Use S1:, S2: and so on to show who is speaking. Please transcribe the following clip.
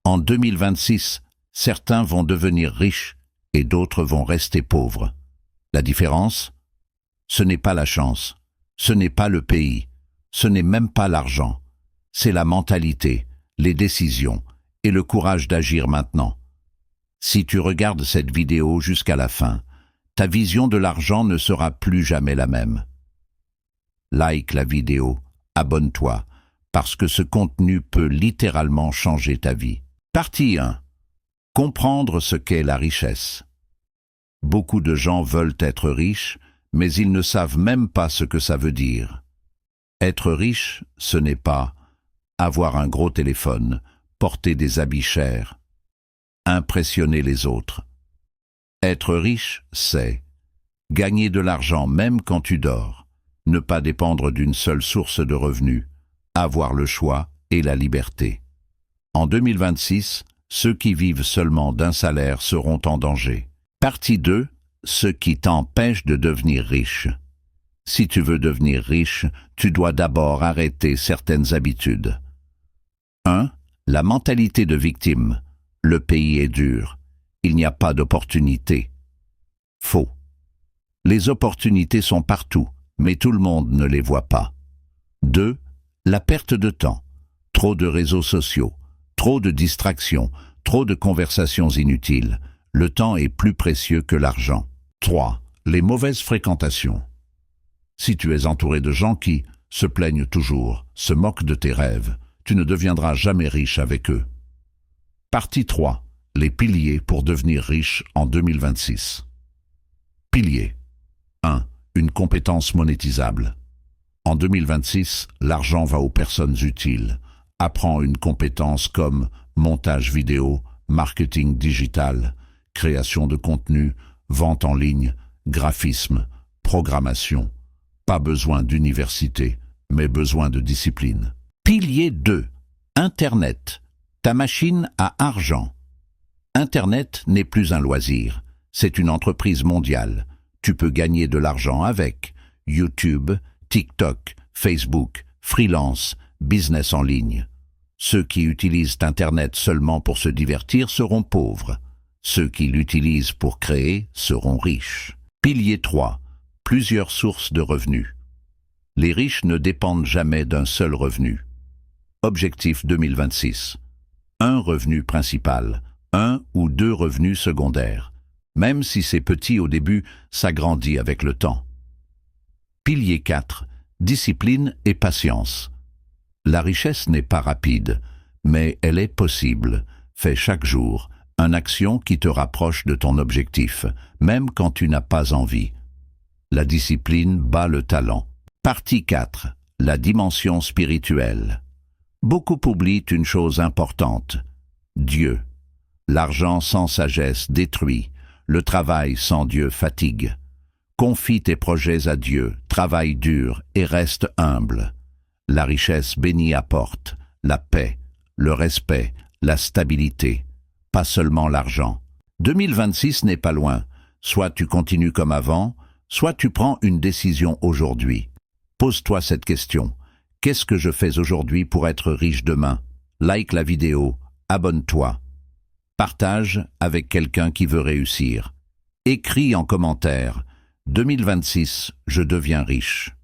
S1: En 2026, certains vont devenir riches et d'autres vont rester pauvres. La différence? Ce n'est pas la chance, ce n'est pas le pays, ce n'est même pas l'argent. C'est la mentalité, les décisions et le courage d'agir maintenant. Si tu regardes cette vidéo jusqu'à la fin, ta vision de l'argent ne sera plus jamais la même. Like la vidéo, abonne-toi, parce que ce contenu peut littéralement changer ta vie. Partie 1. Comprendre ce qu'est la richesse. Beaucoup de gens veulent être riches, mais ils ne savent même pas ce que ça veut dire. Être riche, ce n'est pas avoir un gros téléphone, porter des habits chers, impressionner les autres. Être riche, c'est gagner de l'argent même quand tu dors, ne pas dépendre d'une seule source de revenus, avoir le choix et la liberté. En 2026, ceux qui vivent seulement d'un salaire seront en danger. Partie 2. Ce qui t'empêche de devenir riche. Si tu veux devenir riche, tu dois d'abord arrêter certaines habitudes. 1. La mentalité de victime. Le pays est dur. Il n'y a pas d'opportunité. Faux. Les opportunités sont partout, mais tout le monde ne les voit pas. 2. La perte de temps. Trop de réseaux sociaux, trop de distractions, trop de conversations inutiles. Le temps est plus précieux que l'argent. 3. Les mauvaises fréquentations. Si tu es entouré de gens qui se plaignent toujours, se moquent de tes rêves, tu ne deviendras jamais riche avec eux. Partie 3. Les piliers pour devenir riche en 2026. Piliers. 1. Une compétence monétisable. En 2026, l'argent va aux personnes utiles. Apprends une compétence comme montage vidéo, marketing digital, création de contenu, vente en ligne, graphisme, programmation. Pas besoin d'université, mais besoin de discipline. Pilier 2. Internet. Ta machine à argent. Internet n'est plus un loisir, c'est une entreprise mondiale. Tu peux gagner de l'argent avec YouTube, TikTok, Facebook, freelance, business en ligne. Ceux qui utilisent Internet seulement pour se divertir seront pauvres. Ceux qui l'utilisent pour créer seront riches. Pilier 3. Plusieurs sources de revenus. Les riches ne dépendent jamais d'un seul revenu. Objectif 2026. Un revenu principal, un ou deux revenus secondaires. Même si c'est petit au début, ça grandit avec le temps. Pilier 4. Discipline et patience. La richesse n'est pas rapide, mais elle est possible. Fais chaque jour une action qui te rapproche de ton objectif, même quand tu n'as pas envie. La discipline bat le talent. Partie 4. La dimension spirituelle. Beaucoup oublient une chose importante. Dieu. L'argent sans sagesse détruit. Le travail sans Dieu fatigue. Confie tes projets à Dieu, travaille dur et reste humble. La richesse bénie apporte la paix, le respect, la stabilité, pas seulement l'argent. 2026 n'est pas loin. Soit tu continues comme avant, soit tu prends une décision aujourd'hui. Pose-toi cette question. Qu'est-ce que je fais aujourd'hui pour être riche demain? Like la vidéo, abonne-toi. Partage avec quelqu'un qui veut réussir. Écris en commentaire. 2026, je deviens riche.